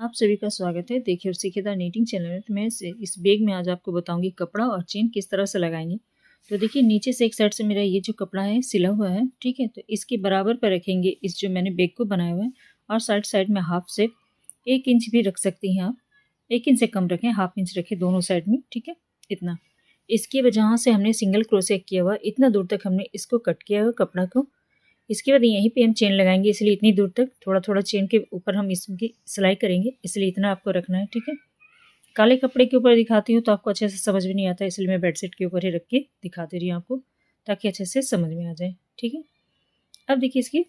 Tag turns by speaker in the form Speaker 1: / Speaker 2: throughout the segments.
Speaker 1: आप सभी का स्वागत है। देखिए और सीखेदार नीटिंग चैनल में। तो मैं इस बैग में आज आपको बताऊंगी कपड़ा और चेन किस तरह से लगाएंगे। तो देखिए नीचे से एक साइड से मेरा ये जो कपड़ा है सिला हुआ है, ठीक है। तो इसके बराबर पर रखेंगे इस जो मैंने बैग को बनाया हुआ है, और साइड साइड में हाफ से 1 इंच भी रख सकती हैं आप। 1 इंच से कम रखें, हाफ इंच रखें दोनों साइड में, ठीक है। इतना इसके जहाँ से हमने सिंगल क्रोशे किया हुआ इतना दूर तक हमने इसको कट किया हुआ कपड़ा को। इसके बाद यहीं पे हम चेन लगाएंगे, इसलिए इतनी दूर तक थोड़ा थोड़ा चेन के ऊपर हम इसकी सिलाई करेंगे, इसलिए इतना आपको रखना है, ठीक है। काले कपड़े के ऊपर दिखाती हूँ तो आपको अच्छे से समझ में नहीं आता, इसलिए मैं बेडशीट के ऊपर ही रख के दिखा दे रही हूँ आपको, ताकि अच्छे से समझ में आ जाए, ठीक है। अब देखिए इसकी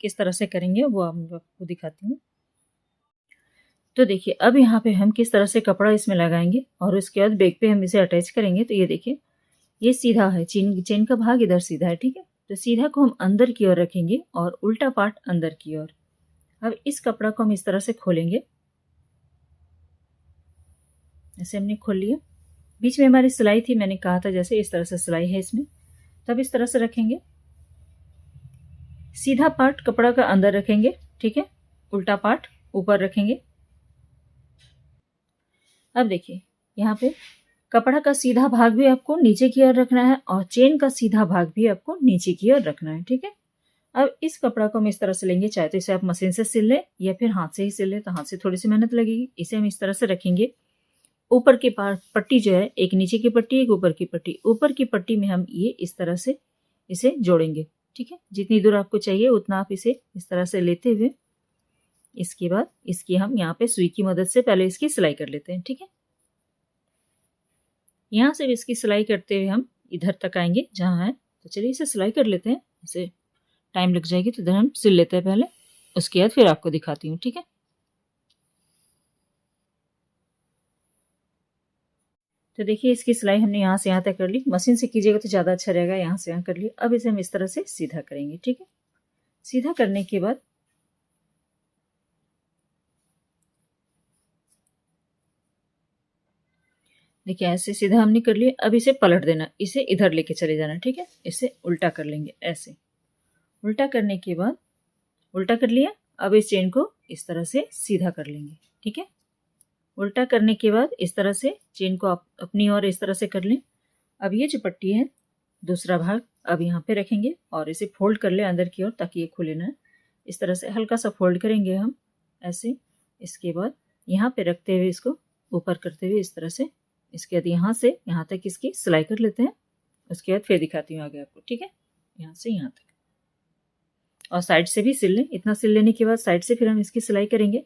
Speaker 1: किस तरह से करेंगे वो आपको दिखाती हूँ। तो देखिए अब यहाँ पे हम किस तरह से कपड़ा इसमें लगाएंगे और उसके बाद बैक पे हम इसे अटैच करेंगे। तो ये देखिए ये सीधा है, चेन का भाग इधर सीधा है, ठीक है। तो सीधा को हम अंदर की ओर रखेंगे और उल्टा पार्ट अंदर की ओर। अब इस कपड़ा को हम इस तरह से खोलेंगे, ऐसे हमने खोल लिया। बीच में हमारी सिलाई थी, मैंने कहा था जैसे इस तरह से सिलाई है इसमें। तब इस तरह से रखेंगे, सीधा पार्ट कपड़ा का अंदर रखेंगे, ठीक है। उल्टा पार्ट ऊपर रखेंगे। अब देखिए यहाँ पे कपड़ा का सीधा भाग भी आपको नीचे की ओर रखना है और चेन का सीधा भाग भी आपको नीचे की ओर रखना है, ठीक है। अब इस कपड़ा को हम इस तरह से लेंगे, चाहे तो इसे आप मशीन से सिल लें या फिर हाथ से ही सिल लें, तो हाथ से थोड़ी सी मेहनत लगेगी। इसे हम इस तरह से रखेंगे। ऊपर की पट्टी जो है, एक नीचे की पट्टी एक ऊपर की पट्टी, ऊपर की पट्टी में हम ये इस तरह से इसे जोड़ेंगे, ठीक है। जितनी दूर आपको चाहिए उतना आप इसे इस तरह से लेते हुए, इसके बाद इसकी हम यहाँ पे सुई की मदद से पहले इसकी सिलाई कर लेते हैं, ठीक है। यहाँ से भी इसकी सिलाई करते हुए हम इधर तक आएंगे जहाँ है। तो चलिए इसे सिलाई कर लेते हैं। इसे टाइम लग जाएगी तो इधर हम सिल लेते हैं पहले, उसके बाद फिर आपको दिखाती हूँ, ठीक है। तो देखिए इसकी सिलाई हमने यहाँ से यहाँ तक कर ली। मशीन से कीजिएगा तो ज़्यादा अच्छा रहेगा। यहाँ से यहाँ कर लिया। अब इसे हम इस तरह से सीधा करेंगे, ठीक है। सीधा करने के बाद देखिए ऐसे सीधा हमने कर लिया। अब इसे पलट देना, इसे इधर लेके चले जाना, ठीक है। इसे उल्टा कर लेंगे, ऐसे उल्टा करने के बाद उल्टा कर लिया। अब इस चेन को इस तरह से सीधा कर लेंगे, ठीक है। उल्टा करने के बाद इस तरह से चेन को आप अपनी ओर इस तरह से कर लें। अब ये जो पट्टी है दूसरा भाग अब यहाँ पे रखेंगे और इसे फोल्ड कर ले अंदर की ओर, ताकि ये खुले ना। इस तरह से हल्का सा फोल्ड करेंगे हम ऐसे। इसके बाद यहाँ पे रखते हुए इसको ऊपर करते हुए इस तरह से, इसके बाद यहाँ से यहाँ तक इसकी सिलाई कर लेते हैं। उसके बाद फिर दिखाती हूँ आगे आपको, ठीक है। यहाँ से यहाँ तक और साइड से भी सिल लें। इतना सिल लेने के बाद साइड से फिर हम इसकी सिलाई करेंगे।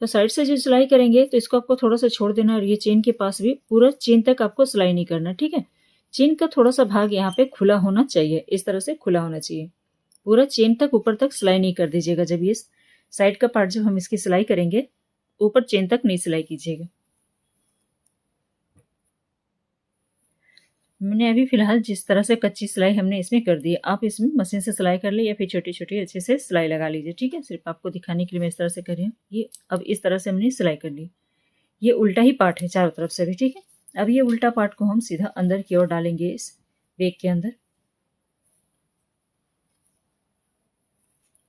Speaker 1: तो साइड से जो सिलाई करेंगे तो इसको आपको थोड़ा सा छोड़ देना, और ये चेन के पास भी पूरा चेन तक आपको सिलाई नहीं करना, ठीक है। चेन का थोड़ा सा भाग यहाँ पे खुला होना चाहिए, इस तरह से खुला होना चाहिए। पूरा चेन तक ऊपर तक सिलाई नहीं कर दीजिएगा। जब ये साइड का पार्ट जब हम इसकी सिलाई करेंगे, ऊपर चेन तक नहीं सिलाई कीजिएगा। मैंने अभी फिलहाल जिस तरह से कच्ची सिलाई हमने इसमें कर दी है, आप इसमें मशीन से सिलाई कर ले या फिर छोटी छोटी अच्छे से सिलाई लगा लीजिए, ठीक है। सिर्फ आपको दिखाने के लिए मैं इस तरह से कर रही हूँ। ये अब इस तरह से हमने सिलाई कर ली। ये उल्टा ही पार्ट है चारों तरफ से भी, ठीक है। अब ये उल्टा पार्ट को हम सीधा अंदर की ओर डालेंगे इस बैग के अंदर,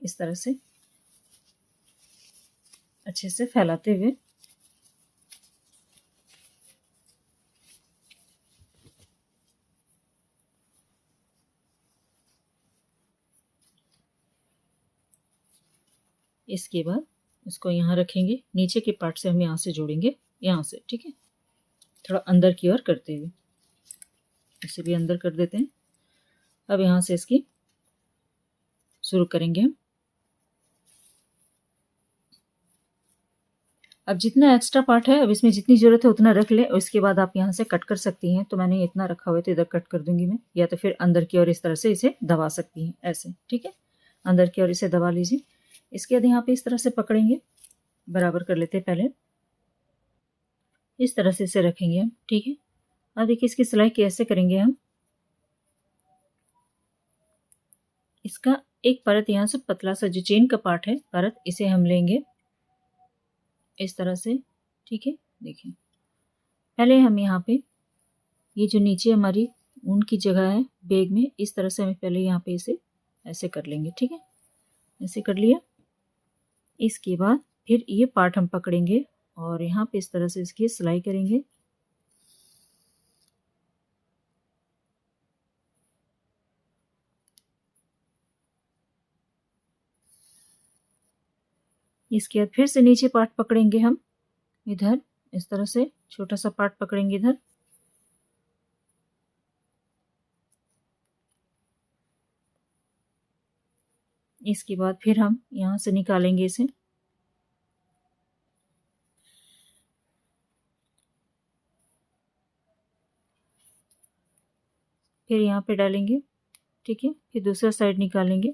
Speaker 1: इस तरह से अच्छे से फैलाते हुए। इसके बाद इसको यहाँ रखेंगे, नीचे के पार्ट से हम यहाँ से जोड़ेंगे, यहाँ से, ठीक है। थोड़ा अंदर की ओर करते हुए इसे भी अंदर कर देते हैं। अब यहाँ से इसकी शुरू करेंगे हम। अब जितना एक्स्ट्रा पार्ट है, अब इसमें जितनी ज़रूरत है उतना रख लें। उसके बाद आप यहाँ से कट कर सकती हैं। तो मैंने इतना रखा हुआ है तो इधर कट कर दूंगी मैं, या तो फिर अंदर की ओर इस तरह से इसे दबा सकती हैं, ऐसे, ठीक है। अंदर की ओर इसे दबा लीजिए। इसके बाद यहाँ पे इस तरह से पकड़ेंगे, बराबर कर लेते हैं पहले, इस तरह से इसे रखेंगे हम, ठीक है। अब देखिए इसकी सिलाई कैसे करेंगे हम। इसका एक परत यहाँ से पतला सा जो चेन का पार्ट है परत, इसे हम लेंगे इस तरह से, ठीक है। देखिए पहले हम यहाँ पे ये जो नीचे हमारी ऊन की जगह है बैग में, इस तरह से हमें पहले यहाँ पे इसे ऐसे कर लेंगे, ठीक है। ऐसे कर लिया। इसके बाद फिर ये पार्ट हम पकड़ेंगे और यहाँ पे इस तरह से इसकी सिलाई करेंगे। इसके बाद फिर से नीचे पार्ट पकड़ेंगे हम इधर, इस तरह से छोटा सा पार्ट पकड़ेंगे इधर। इसके बाद फिर हम यहाँ से निकालेंगे इसे। फिर यहाँ पे डालेंगे, ठीक है। फिर दूसरा साइड निकालेंगे।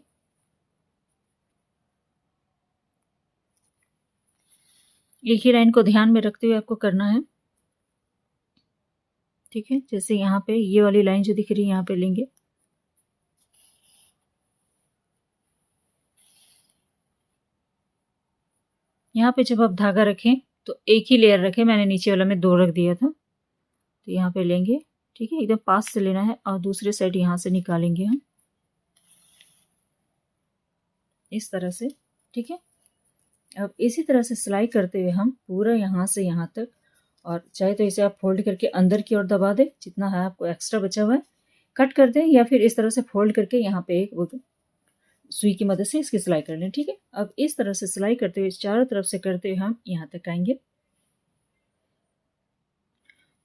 Speaker 1: एक ही लाइन को ध्यान में रखते हुए आपको करना है, ठीक है। जैसे यहाँ पे ये वाली लाइन जो दिख रही है यहाँ पे लेंगे। यहाँ पे जब आप धागा रखें तो एक ही लेयर रखें, मैंने नीचे वाला में 2 रख दिया था। तो यहाँ पे लेंगे, ठीक है, एकदम पास से लेना है और दूसरे साइड यहाँ से निकालेंगे हम इस तरह से, ठीक है। अब इसी तरह से सिलाई करते हुए हम पूरा यहाँ से यहाँ तक, और चाहे तो इसे आप फोल्ड करके अंदर की ओर दबा दें, जितना है आपको एक्स्ट्रा बचा हुआ है कट कर दें, या फिर इस तरह से फोल्ड करके यहाँ पे एक सुई की मदद से इसकी सिलाई कर लें, ठीक है। अब इस तरह से सिलाई करते हुए चारों तरफ से करते हुए हम यहाँ तक आएंगे।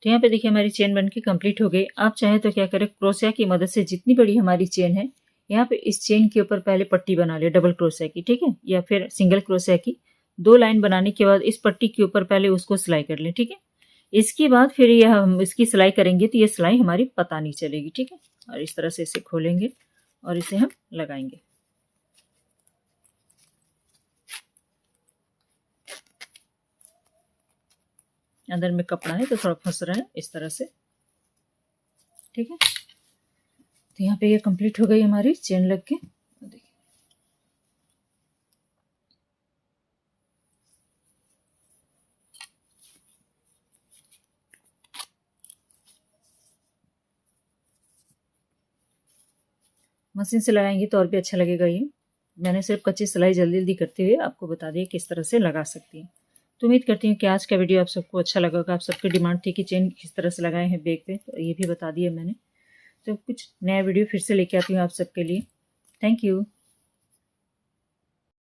Speaker 1: तो यहाँ पे देखिए हमारी चेन बनके कंप्लीट हो गई। आप चाहे तो क्या करें, क्रोशिया की मदद से जितनी बड़ी हमारी चेन है यहाँ पे इस चेन के ऊपर पहले पट्टी बना ले डबल क्रोशिया की, ठीक है, या फिर सिंगल क्रोशिया की। 2 लाइन बनाने के बाद इस पट्टी के ऊपर पहले उसको सिलाई कर लें, ठीक है। इसके बाद फिर यह हम इसकी सिलाई करेंगे तो ये सिलाई हमारी पता नहीं चलेगी, ठीक है। और इस तरह से इसे खोलेंगे और इसे हम लगाएंगे। अंदर में कपड़ा है तो थोड़ा फंस रहा है इस तरह से, ठीक है। तो यहाँ पे ये कंप्लीट हो गई हमारी चेन लग के। देखिए मशीन से लगाएंगे तो और भी अच्छा लगेगा। ये मैंने सिर्फ कच्ची सिलाई जल्दी जल्दी करते हुए आपको बता दिया किस तरह से लगा सकती हैं। तो उम्मीद करती हूँ कि आज का वीडियो आप सबको अच्छा लगा होगा। आप सबकी डिमांड थी कि चेन किस तरह से लगाए हैं बैग पे, तो ये भी बता दिया मैंने। तो कुछ नया वीडियो फिर से लेके आती हूँ आप सबके लिए। Thank you.